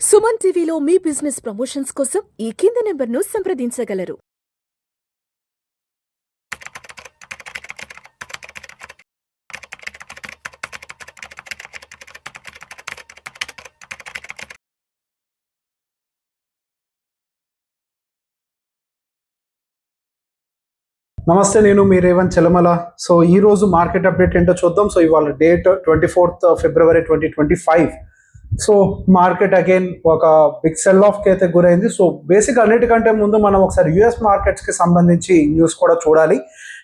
సుమన్ టీవీలో మీ business promotions కోసం ఈ కింది నెంబర్ను సంప్రదించగలరు. నమస్తే, నేను మీ రేవంత్ చెలమల. సో ఈ రోజు మార్కెట్ అప్డేట్ ఏంటో చూద్దాం. సో ఇవాళ date 24th February 2025. So market again ఒక బిగ్ సెల్ ఆఫ్ కి అయితే గురైంది. సో బేసిక్ అన్నిటికంటే ముందు మనం ఒకసారి యుఎస్ మార్కెట్స్ కి సంబంధించి న్యూస్ కూడా చూడాలి.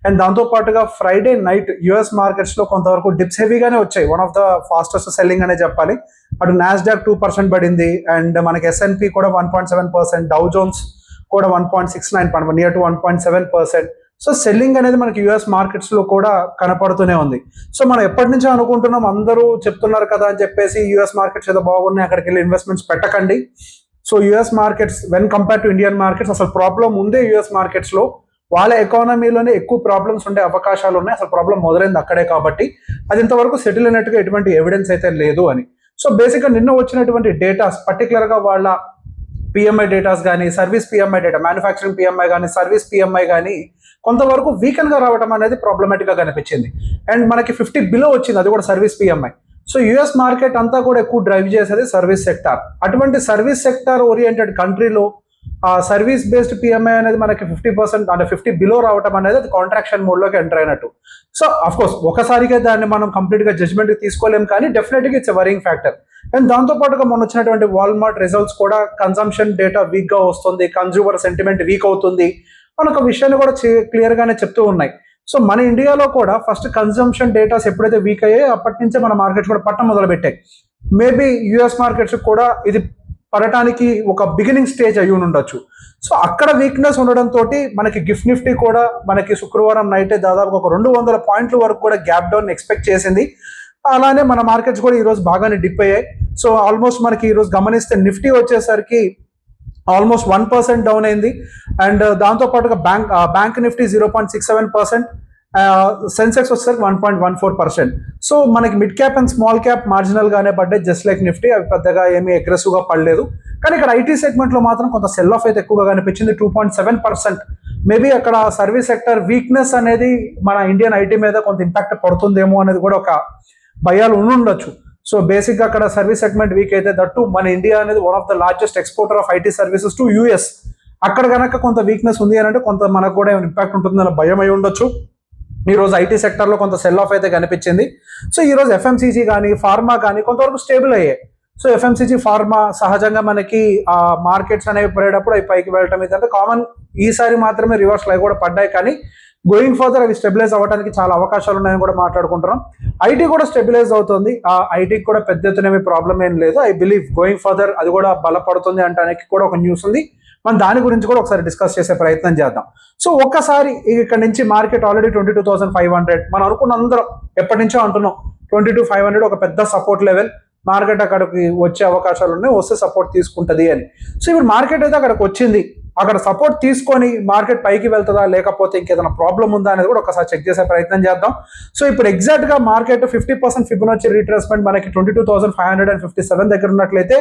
అండ్ దాంతో పాటుగా ఫ్రైడే నైట్ యుఎస్ మార్కెట్స్ లో కొంతవరకు డిప్స్ హెవీగానే వచ్చాయి. One of the fastest selling అనే చెప్పాలి. అటు నాస్డాక్ 2% పడింది, అండ్ మనకి ఎస్ఎన్పి కూడా 1.7%, డౌ జోన్స్ కూడా 1.69, నియర్ టు 1.7%. సో సెల్లింగ్ అనేది మనకి యుఎస్ మార్కెట్స్ లో కూడా కనపడుతూనే ఉంది. సో మనం ఎప్పటి నుంచో అనుకుంటున్నాం, అందరూ చెప్తున్నారు కదా అని చెప్పేసి యుఎస్ మార్కెట్స్ ఏదో బాగున్నాయి, అక్కడికి వెళ్ళి ఇన్వెస్ట్మెంట్స్ పెట్టకండి. So US markets when compare to Indian markets అసలు ప్రాబ్లం ఉందే యుఎస్ మార్కెట్స్ లో. వాళ్ళ ఎకానమీలోనే ఎక్కువ ప్రాబ్లమ్స్ ఉండే అవకాశాలు ఉన్నాయి. అసలు ప్రాబ్లం మొదలైంది అక్కడే, కాబట్టి అది ఇంతవరకు సెటిల్ అయినట్టుగా ఎటువంటి ఎవిడెన్స్ అయితే లేదు అని. సో బేసిక్గా నిన్న వచ్చినటువంటి డేటాస్, పర్టికులర్ గా వాళ్ళ పిఎంఐ డేటాస్ కానీ, service PMI data, manufacturing PMI కానీ, సర్వీస్ పిఎంఐ కానీ కొంతవరకు వీకెండ్ గా రావడం అనేది ప్రాబ్లమాటిక్ గా కనిపించింది. అండ్ మనకి 50 బిలో వచ్చింది, అది కూడా service PMI. So US market అంతా కూడా ఎక్కువ డ్రైవ్ చేసేది సర్వీస్ సెక్టార్. అటువంటి సర్వీస్ సెక్టార్ ఓరియంటెడ్ కంట్రీలో సర్వీస్ బేస్డ్ పిఎంఐ అనేది మనకి 50% అంటే 50 బిలో రావడం అనేది అది కాంట్రాక్షన్ మోడ్ లోకి ఎంటర్ అయినట్టు. సో అఫ్ కోర్స్ ఒకసారిగా దాన్ని మనం కంప్లీట్ గా జడ్జ్మెంట్ తీసుకోలేం, కానీ డెఫినెట్గా ఇట్స్ వరింగ్ ఫ్యాక్టర్. అండ్ దాంతో పాటుగా మొన్న వచ్చినటువంటి వాల్మార్ట్ రిజల్ట్స్ కూడా కన్సంప్షన్ డేటా వీక్ గా వస్తుంది, కన్జ్యూమర్ సెంటిమెంట్ వీక్ అవుతుంది మనొక విషయాన్ని కూడా క్లియర్ గానే చెప్తూ ఉన్నాయి. సో మన ఇండియాలో కూడా ఫస్ట్ కన్సంప్షన్ డేటాస్ ఎప్పుడైతే వీక్ అయ్యాయో అప్పటి నుంచే మన మార్కెట్స్ కూడా పట్టడం మొదలు పెట్టాయి. మేబీ యుఎస్ మార్కెట్స్ కూడా ఇది పడటానికి ఒక బిగినింగ్ స్టేజ్ అయ్యి ఉండొచ్చు. సో అక్కడ వీక్నెస్ ఉండడంతో మనకి గిఫ్ట్ నిఫ్టీ కూడా మనకి శుక్రవారం నైటే దాదాపు ఒక 200 పాయింట్ల వరకు కూడా గ్యాప్ డౌన్ ఎక్స్పెక్ట్ చేసింది. అలానే మన మార్కెట్స్ కూడా ఈరోజు బాగానే డిప్ అయ్యాయి. సో ఆల్మోస్ట్ మనకి ఈరోజు గమనిస్తే నిఫ్టీ వచ్చేసరికి ఆల్మోస్ట్ 1% డౌన్ అయింది. అండ్ దాంతో పాటుగా బ్యాంక్ నిఫ్టీ 0.67%, సెన్సెక్స్ వచ్చేసరికి 1.14%. సో మనకి mid cap and small cap marginal గానే పడ్డాయి, జస్ట్ లైక్ నిఫ్టీ. అవి పెద్దగా ఏమీ అగ్రెసివ్ గా పడలేదు. కానీ ఇక్కడ ఐటీ సెగ్మెంట్ లో మాత్రం కొంత సెల్ ఆఫ్ అయితే ఎక్కువగా కనిపించింది, 2.7%. మేబీ అక్కడ సర్వీస్ సెక్టర్ వీక్నెస్ అనేది మన ఇండియన్ ఐటీ మీద కొంత ఇంపాక్ట్ పడుతుందేమో అనేది కూడా ఒక భయాలు ఉండొచ్చు. సో బేసిక్గా అక్కడ సర్వీస్ సెగ్మెంట్ వీక్ అయితే, దట్టు మన ఇండియా అనేది one of the largest exporter of IT services to US. అక్కడ కనుక కొంత వీక్నెస్ ఉంది అని అంటే కొంత మనకు కూడా ఇంపాక్ట్ ఉంటుందని భయం అయి ఉండొచ్చు. ఈ రోజు ఐటీ సెక్టర్లో కొంత సెల్ ఆఫ్ అయితే కనిపించింది. సో ఈ రోజు ఎఫ్ఎంసీజీ కానీ, ఫార్మా కానీ కొంతవరకు స్టేబుల్ అయ్యాయి. సో ఎఫ్ఎంసీజీ, ఫార్మా సహజంగా మనకి మార్కెట్స్ అనేవి పడేటప్పుడు అవి పైకి వెళ్ళటం ఇదంటే కామన్. ఈసారి మాత్రమే రివర్స్ అవి కూడా పడ్డాయి, కానీ గోయింగ్ ఫర్దర్ అవి స్టెబిలైజ్ అవ్వడానికి చాలా అవకాశాలు ఉన్నాయని కూడా మాట్లాడుకుంటున్నాం. ఐటీ కూడా స్టెబిలైజ్ అవుతుంది, ఆ ఐటీకి కూడా పెద్ద ఎత్తున ఏమీ ప్రాబ్లం ఏం లేదు. ఐ బిలీవ్ గోయింగ్ ఫర్దర్ అది కూడా బలపడుతుంది అంటానికి కూడా ఒక న్యూస్ ఉంది. మనం దాని గురించి కూడా ఒకసారి డిస్కస్ చేసే ప్రయత్నం చేద్దాం. సో ఒక్కసారి ఇక్కడ నుంచి మార్కెట్ ఆల్రెడీ 22,500 మనం అనుకున్న అందరం ఎప్పటి నుంచో అంటున్నాం 22,500 ఒక పెద్ద సపోర్ట్ లెవెల్. మార్కెట్ అక్కడికి వచ్చే అవకాశాలు ఉన్నాయి, వస్తే సపోర్ట్ తీసుకుంటుంది అని. సో ఇప్పుడు మార్కెట్ అయితే అక్కడికి వచ్చింది, అక్కడ సపోర్ట్ తీసుకొని మార్కెట్ పైకి వెళ్తుందా లేకపోతే ఇంకేదైనా ప్రాబ్లం ఉందా అనేది కూడా ఒకసారి చెక్ చేసే ప్రయత్నం చేద్దాం. సో ఇప్పుడు ఎగ్జాక్ట్ గా మార్కెట్ 50% ఫిబొనాచి రీట్రేస్మెంట్ మనకి 22,557 దగ్గర ఉన్నట్లయితే,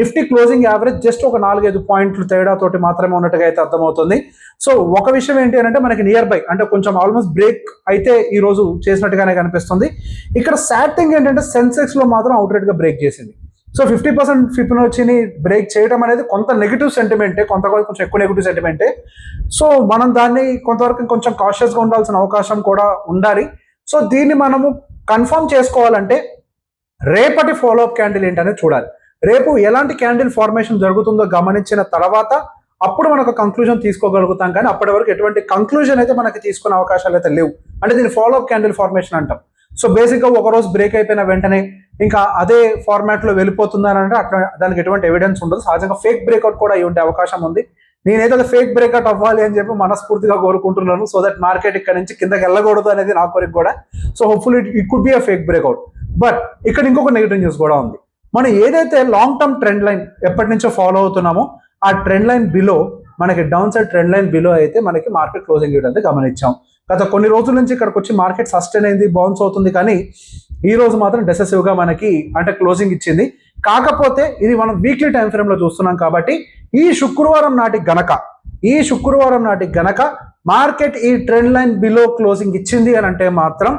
నిఫ్టీ క్లోజింగ్ యావరేజ్ జస్ట్ ఒక 4-5 పాయింట్లు తేడాతోటి మాత్రమే ఉన్నట్టుగా అయితే అర్థమవుతుంది. సో ఒక విషయం ఏంటి అంటే మనకి నియర్ బై అంటే కొంచెం ఆల్మోస్ట్ బ్రేక్ అయితే ఈ రోజు చేసినట్టుగానే కనిపిస్తుంది. ఇక్కడ సాడ్ థింగ్ ఏంటంటే సెన్సెక్స్ లో మాత్రం అవుట్రేట్ గా బ్రేక్ చేసింది. సో 50% ఫిబొనాచిని బ్రేక్ చేయడం అనేది కొంత నెగిటివ్ సెంటిమెంటే, కొంచెం ఎక్కువ నెగిటివ్ సెంటిమెంటే. సో మనం దాన్ని కొంతవరకు కొంచెం కాషియస్గా ఉండాల్సిన అవకాశం కూడా ఉండాలి. సో దీన్ని మనము కన్ఫర్మ్ చేసుకోవాలంటే రేపటి ఫాలోఅప్ క్యాండిల్ ఏంటనేది చూడాలి. రేపు ఎలాంటి క్యాండిల్ ఫార్మేషన్ జరుగుతుందో గమనించిన తర్వాత అప్పుడు మనకు కంక్లూజన్ తీసుకోగలుగుతాం, కానీ అప్పటి వరకు ఎటువంటి కంక్లూజన్ అయితే మనకి తీసుకునే అవకాశాలు అయితే లేవు. అంటే దీన్ని ఫాలోఅప్ క్యాండిల్ ఫార్మేషన్ అంటాం. సో బేసిక్గా ఒకరోజు బ్రేక్ అయిపోయిన వెంటనే ఇంకా అదే ఫార్మాట్ లో వెళ్ళిపోతుందని అంటే అట్లా దానికి ఎటువంటి ఎవిడెన్స్ ఉండదు. సహజంగా ఫేక్ బ్రేక్అవుట్ కూడా అయి ఉండే అవకాశం ఉంది. నేనైతే ఫేక్ బ్రేక్అవుట్ అవ్వాలి అని చెప్పి మనస్ఫూర్తిగా కోరుకుంటున్నాను, సో దట్ మార్కెట్ ఇక్కడ నుంచి కిందకి వెళ్ళకూడదు అనేది నా కోరిక కూడా. So hopefully it could be a fake breakout. But ఇక్కడ ఇంకొక నెగిటివ్ న్యూస్ కూడా ఉంది. మనం ఏదైతే లాంగ్ టర్మ్ ట్రెండ్ లైన్ ఎప్పటి నుంచో ఫాలో అవుతున్నామో ఆ ట్రెండ్ లైన్ బిలో, మనకి down side trend line below అయితే మనకి మార్కెట్ క్లోజింగ్ అయితే గమనించాం. గత కొన్ని రోజుల నుంచి ఇక్కడికి వచ్చి మార్కెట్ సస్టైన్ అయింది, బౌన్స్ అవుతుంది, కానీ ఈ రోజు మాత్రం డెసెసివ్ గా మనకి అంటే క్లోజింగ్ ఇచ్చింది. కాకపోతే ఇది మనం వీక్లీ టైం ఫ్రేమ్ లో చూస్తున్నాం కాబట్టి ఈ శుక్రవారం నాటి గనక మార్కెట్ ఈ ట్రెండ్ లైన్ బిలో క్లోజింగ్ ఇచ్చింది అని అంటే మాత్రం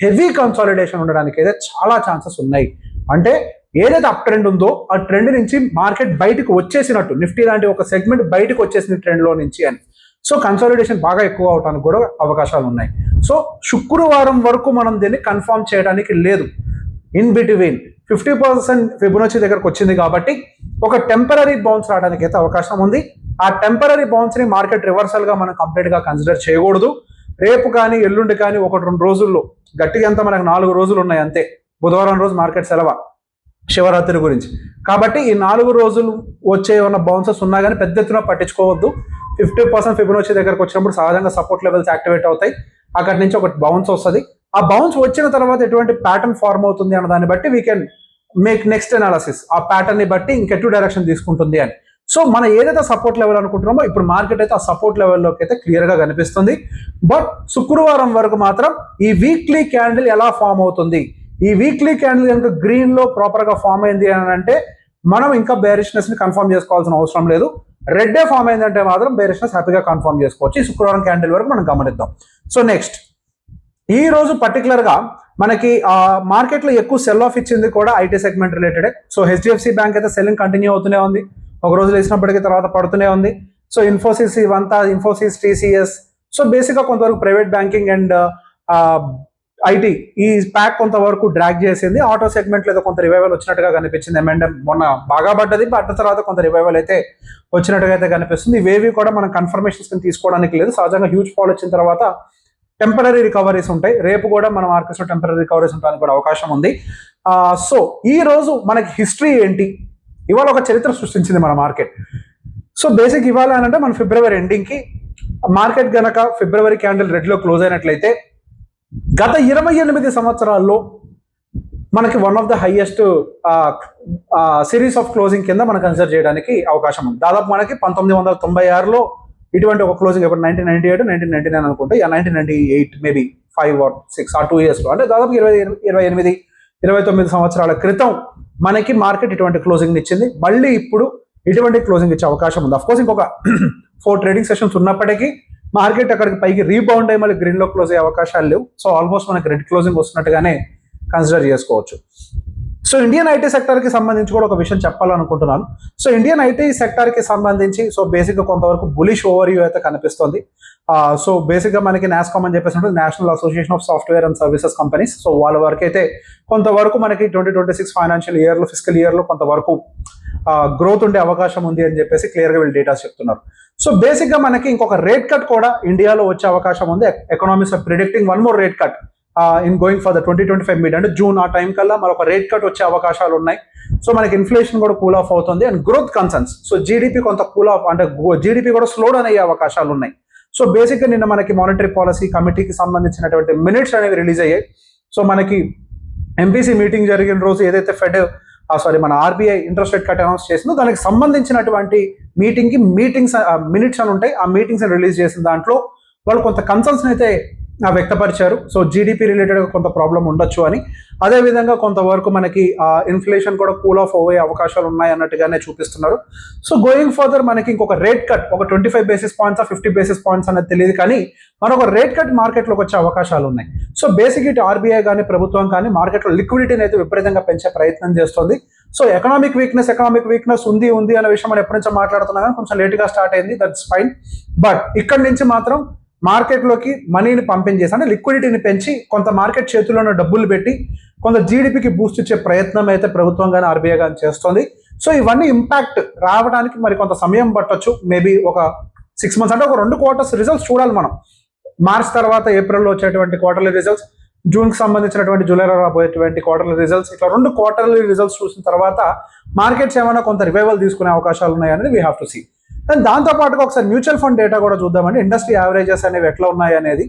హెవీ కన్సాలిడేషన్ ఉండడానికి అయితే చాలా ఛాన్సెస్ ఉన్నాయి. అంటే ఏదైతే అప్ ట్రెండ్ ఉందో ఆ ట్రెండ్ నుంచి మార్కెట్ బయటకు వచ్చేసినట్టు, నిఫ్టీ లాంటి ఒక సెగ్మెంట్ బయటకు వచ్చేసిన ట్రెండ్ లో నుంచి అని. సో కన్సాలిడేషన్ బాగా ఎక్కువ అవడానికి కూడా అవకాశాలు ఉన్నాయి. సో శుక్రవారం వరకు మనం దీన్ని కన్ఫర్మ్ చేయడానికి లేదు. ఇన్ బిట్వీన్ 50% ఫిబొనాచి దగ్గరకు వచ్చింది కాబట్టి ఒక టెంపరీ బౌన్స్ రావడానికి అయితే అవకాశం ఉంది. ఆ టెంపరీ బౌన్స్ ని మార్కెట్ రివర్సల్ గా మనం కంప్లీట్ గా కన్సిడర్ చేయకూడదు. రేపు కానీ ఎల్లుండి కానీ 1-2 రోజుల్లో గట్టిగా అంతా మనకు 4 రోజులు ఉన్నాయి అంతే. బుధవారం రోజు మార్కెట్ సెలవు శివరాత్రి గురించి. కాబట్టి ఈ 4 రోజులు వచ్చే ఉన్న బౌన్సెస్ ఉన్నా కానీ పెద్ద ఎత్తున పట్టించుకోవద్దు. 50% ఫిబొనాచి దగ్గరకు వచ్చినప్పుడు సహజంగా సపోర్ట్ లెవెల్స్ యాక్టివేట్ అవుతాయి. అక్కడి నుంచి ఒక బౌన్స్ వస్తుంది. ఆ బౌన్స్ వచ్చిన తర్వాత ఎటువంటి ప్యాటర్న్ ఫార్మ్ అవుతుంది అన్న దాన్ని బట్టి we can make next analysis. ఆ ప్యాటర్న్ ని బట్టి ఇంకెటు డైరెక్షన్ తీసుకుంటుంది అని. సో మనం ఏదైతే సపోర్ట్ లెవెల్ అనుకుంటున్నామో ఇప్పుడు మార్కెట్ అయితే ఆ సపోర్ట్ లెవెల్లోకి అయితే క్లియర్ గా కనిపిస్తుంది. బట్ శుక్రవారం వరకు మాత్రం ఈ వీక్లీ క్యాండిల్ ఎలా ఫామ్ అవుతుంది, ఈ వీక్లీ క్యాండిల్ కనుక గ్రీన్ లో ప్రాపర్ గా ఫామ్ అయింది అని అంటే మనం ఇంకా బేరిష్నెస్ ని కన్ఫర్మ్ చేసుకోవాల్సిన అవసరం లేదు. రెడ్ డే ఫామ్ అయిందంటే మాత్రం బేరిష్నెస్ హ్యాపీగా కన్ఫర్మ్ చేసుకోవచ్చు. ఈ శుక్రవారం క్యాండిల్ వరకు మనం గమనిద్దాం. సో నెక్స్ట్ ఈ రోజు పర్టికులర్ గా మనకి మార్కెట్ లో ఎక్కువ సెల్ ఆఫ్ ఇచ్చింది కూడా IT segment related. So HDFC bank అయితే సెల్లింగ్ కంటిన్యూ అవుతూనే ఉంది. ఒక రోజు వేసినప్పటికీ తర్వాత పడుతూనే ఉంది. సో ఇన్ఫోసిస్ ఇవంతా, ఇన్ఫోసిస్, టీసీఎస్, సో బేసిక్ గా కొంతవరకు ప్రైవేట్ బ్యాంకింగ్ అండ్ ఐటీ ఈ ప్యాక్ కొంతవరకు డ్రాగ్ చేసింది. ఆటో సెగ్మెంట్ లో కొంత రివైవల్ వచ్చినట్టుగా కనిపించింది. M&M మొన్న బాగా పడ్డది, పడ్డ తర్వాత కొంత రివైవల్ అయితే వచ్చినట్టుగా అయితే కనిపిస్తుంది. ఇవేవి కూడా మనం కన్ఫర్మేషన్స్ తీసుకోవడానికి లేదు. సహజంగా హ్యూజ్ ఫాల్ వచ్చిన తర్వాత టెంపరీ రికవరీస్ ఉంటాయి. రేపు కూడా మన మార్కెట్స్ లో టెంపరీ రికవరీస్ ఉండడానికి కూడా అవకాశం ఉంది. సో ఈ రోజు మనకి హిస్టరీ ఏంటి, ఇవాళ ఒక చరిత్ర సృష్టించింది మన మార్కెట్. సో బేసిక్ ఇవాళ అని అంటే మన ఫిబ్రవరి ఎండింగ్ కి మార్కెట్ గనక ఫిబ్రవరి క్యాండిల్ రెడ్ లో క్లోజ్ అయినట్లయితే గత 28 సంవత్సరాల్లో మనకి one of the highest series of closing కింద మనం కన్సిడర్ చేయడానికి అవకాశం ఉంది. దాదాపు మనకి 1996లో ఇటువంటి ఒక క్లోజింగ్, ఇప్పుడు 1998, 1999 అనుకుంటే, 1998 మేబీ 5 or 6 or 2 years లో, అంటే దాదాపు 29 సంవత్సరాల క్రితం మనకి మార్కెట్ ఇటువంటి క్లోజింగ్ ఇచ్చింది. మళ్ళీ ఇప్పుడు ఇటువంటి క్లోజింగ్ ఇచ్చే అవకాశం ఉంది. అఫ్కోర్స్ ఇంకొక 4 ట్రేడింగ్ సెషన్స్ ఉన్నప్పటికీ మార్కెట్ అక్కడికి పైకి రీబౌండ్ అయ్యి మళ్ళీ గ్రీన్ లో క్లోజ్ అయ్యే అవకాశాలు లేవు. సో ఆల్మోస్ట్ మనకి రెడ్ క్లోజింగ్ వస్తున్నట్టుగానే కన్సిడర్ చేసుకోవచ్చు. సో ఇండియన్ ఐటీ సెక్టర్ కి సంబంధించి కూడా ఒక విషయం చెప్పాలనుకుంటున్నాను. సో ఇండియన్ ఐటీ సెక్టర్ కి సంబంధించి సో బేసిక్ గా కొంతవరకు బులిష్ ఓవర్ వ్యూ అయితే కనిపిస్తుంది. సో బేసిక్ గా మనకి నాస్కామ్ అని చెప్పేసి national association of software and services companies. So వాళ్ళ వరకు అయితే కొంతవరకు మనకి 2026 ఫైనాన్షియల్ ఇయర్ లో, ఫిజికల్ ఇయర్ లో కొంతవరకు గ్రోత్ ఉండే అవకాశం ఉంది అని చెప్పేసి క్లియర్ గా వీళ్ళు డేటా చెప్తున్నారు. సో బేసిక్ గా మనకి ఇంకొక రేట్ కట్ కూడా ఇండియాలో వచ్చే అవకాశం ఉంది. Economics or predicting one more rate cut in going for the 2025 mid, అంటే జూన్ ఆ టైం కల్లా మరొక రేట్ కట్ వచ్చే అవకాశాలు ఉన్నాయి. సో మనకి ఇన్ఫ్లేషన్ కూడా కూల్ ఆఫ్ అవుతుంది and growth concerns, so GDP కొంత కూల్ ఆఫ్, అంటే జీడిపి కూడా స్లో డౌన్ అయ్యే అవకాశాలు ఉన్నాయి. సో బేసిక్ గా నిన్న మనకి మానిటరీ పాలసీ కమిటీకి సంబంధించినటువంటి మినిట్స్ అనేవి రిలీజ్ అయ్యాయి. సో మనకి ఎంపీసీ మీటింగ్ జరిగిన రోజు ఏదైతే మన RBI interest rate cut announce చేసిందో దానికి సంబంధించినటువంటి మీటింగ్స్ మినిట్స్ అని ఉంటాయి. ఆ మీటింగ్స్ రిలీజ్ చేసిన దాంట్లో వాళ్ళు కొంత కన్సర్న్స్ అయితే వ్యక్తపరిచారు. సో జీడిపి రిలేటెడ్ గా కొంత ప్రాబ్లం ఉండొచ్చు అని, అదేవిధంగా కొంతవరకు మనకి ఇన్ఫ్లేషన్ కూడా కూల్ ఆఫ్ అయ్యే అవకాశాలు ఉన్నాయి అన్నట్టుగానే చూపిస్తున్నారు. సో గోయింగ్ ఫర్దర్ మనకి ఇంకొక రేట్ కట్, ఒక 25 బేసిస్ పాయింట్స్ 50 బేసిస్ పాయింట్స్ అనేది తెలియదు, కానీ మనొక రేట్ కట్ మార్కెట్లోకి వచ్చే అవకాశాలు ఉన్నాయి. సో బేసిక్ ఇటు ఆర్బీఐ కానీ ప్రభుత్వం కానీ మార్కెట్లో లిక్విడిటీని అయితే విపరీతంగా పెంచే ప్రయత్నం చేస్తుంది. సో ఎకనామిక్ వీక్నెస్ ఉంది అనే విషయం మనం ఎప్పటి నుంచో మాట్లాడుతున్నాం, కానీ కొంచెం లేట్గా స్టార్ట్ అయింది, దట్స్ ఫైన్. బట్ ఇక్కడి నుంచి మాత్రం మార్కెట్లోకి మనీని పంపించేసి, అంటే లిక్విడిటీని పెంచి కొంత మార్కెట్ చేతుల్లోనే డబ్బులు పెట్టి కొంత జీడిపికి బూస్ట్ ఇచ్చే ప్రయత్నం అయితే ప్రభుత్వం కానీ ఆర్బీఐ కానీ చేస్తుంది. సో ఇవన్నీ ఇంపాక్ట్ రావడానికి మరి కొంత సమయం పట్టొచ్చు, మేబీ ఒక 6 months, అంటే ఒక 2 quarters రిజల్ట్స్ చూడాలి మనం. మార్చ్ తర్వాత ఏప్రిల్లో వచ్చేటువంటి క్వార్టర్లీ రిజల్ట్స్, జూన్కి సంబంధించినటువంటి జూలైలో రాబోయేటువంటి క్వార్టర్లీ రిజల్ట్స్, ఇట్లా 2 quarterly రిజల్ట్స్ చూసిన తర్వాత మార్కెట్స్ ఏమైనా కొంత రివైవల్ తీసుకునే అవకాశాలు ఉన్నాయనేది we have to see. And దాంతో పాటుగా ఒకసారి మ్యూచువల్ ఫండ్ డేటా కూడా చూద్దామండి. ఇండస్ట్రీ యావరేజెస్ అనేవి ఎట్లా ఉన్నాయి అనేది.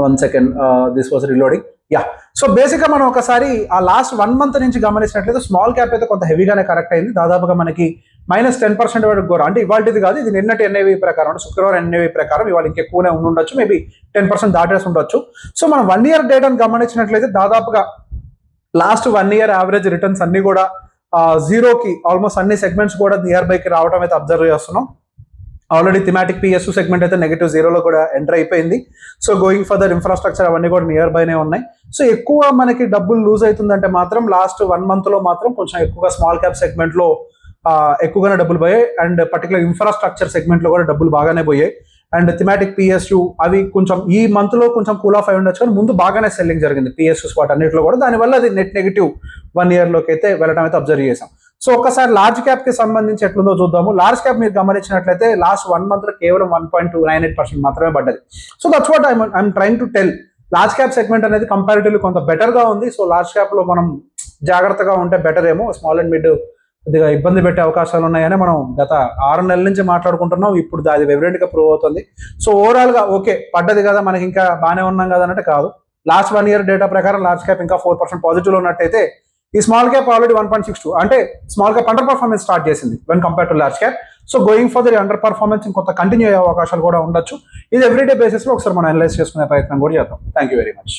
1 second, this was reloading. Yeah, so బేసిక్గా మనం ఒకసారి ఆ లాస్ట్ 1 month నుంచి గమనించినట్లయితే స్మాల్ క్యాప్ అయితే కొంత హెవీగానే కరెక్ట్ అయింది. దాదాపుగా మనకి -10% వరకు కూడా, అంటే ఇవాళది కాదు, ఇది నిన్నటి ఎన్ఏవి ప్రకారం, అంటే శుక్రవారం ఎన్ఏవి ప్రకారం ఇవాళ ఇంకెక్కువనే ఉండొచ్చు, మేబీ 10% దాటేసి ఉండొచ్చు. సో మనం 1 year డేటాను గమనించినట్లయితే దాదాపుగా లాస్ట్ 1 year యావరేజ్ రిటర్న్స్ అన్ని కూడా జీరోకి ఆల్మోస్ట్ అన్ని సెగ్మెంట్స్ కూడా నియర్ బైకి రావడం అయితే అబ్జర్వ్ చేస్తున్నాం. ఆల్రెడీ థిమాటిక్ పిఎస్యూ సెగ్మెంట్ అయితే నెగిటివ్ జీరోలో కూడా ఎంటర్ అయిపోయింది. సో గోయింగ్ ఫర్దర్ ఇన్ఫ్రాస్ట్రక్చర్ అవన్నీ కూడా నియర్ బైనే ఉన్నాయి. సో ఎక్కువ మనకి డబ్బులు లూజ్ అవుతుందంటే మాత్రం లాస్ట్ 1 monthలో మాత్రం కొంచెం ఎక్కువగా స్మాల్ క్యాప్ సెగ్మెంట్లో ఎక్కువగానే డబ్బులు పోయాయి. అండ్ పర్టికులర్ ఇన్ఫ్రాస్ట్రక్చర్ సెగ్మెంట్లో కూడా డబ్బులు బాగానే పోయాయి. అండ్ థిమాటిక్ పిఎస్యూ అవి కొంచెం ఈ మంత్లో కొంచెం కూల్ ఆఫ్ అయి ఉండొచ్చు, కానీ ముందు బాగానే సెల్లింగ్ జరిగింది పిఎస్యూ స్పాట్ అన్నింటిలో కూడా. దానివల్ల అది నెట్ నెగిటివ్ 1 yearలోకి అయితే వెళ్ళడం అయితే అబ్జర్వ్ చేసాం. సో ఒక్కసారి లార్జ్ క్యాప్ కి సంబంధించి ఎట్లుందో చూద్దాము. లార్జ్ క్యాప్ మీరు గమనించినట్లయితే లాస్ట్ 1 monthలో కేవలం 1.298% మాత్రమే పడ్డది. So that's what I'm trying to tell. Large cap segment అనేది కంపారిటివ్లీ కొంత బెటర్ గా ఉంది. సో లార్జ్ క్యాప్ లో మనం జాగ్రత్తగా ఉంటే బెటర్ ఏమో. స్మాల్ అండ్ మిడ్ కొద్దిగా ఇబ్బంది పెట్టే అవకాశాలు ఉన్నాయని మనం గత 6 నెలల నుంచి మాట్లాడుకుంటున్నాం. ఇప్పుడు అది ఎవిడెంట్ గా ప్రూవ్ అవుతుంది. సో ఓవరాల్ గా ఓకే పడ్డది కదా, మనకి ఇంకా బాగానే ఉన్నాం కదా అంటే కాదు. లాస్ట్ 1 year డేటా ప్రకారం లార్జ్ క్యాప్ ఇంకా 4% పాజిటివ్ లో ఉన్నట్టయితే ఈ స్మాల్ క్యాప్ ఆల్రెడీ 1.62, అంటే small cap under performance start చేసింది when compare to large cap. So going for the under performance ఇంకొంత కంటిన్యూ అయ్యే అవకాశాలు కూడా ఉండొచ్చు. ఇది ఎవ్రీడే బేసిస్ లో ఒకసారి మనం అనలైజ్ చేసుకునే ప్రయత్నం కూడా చేద్దాం. Thank you very much.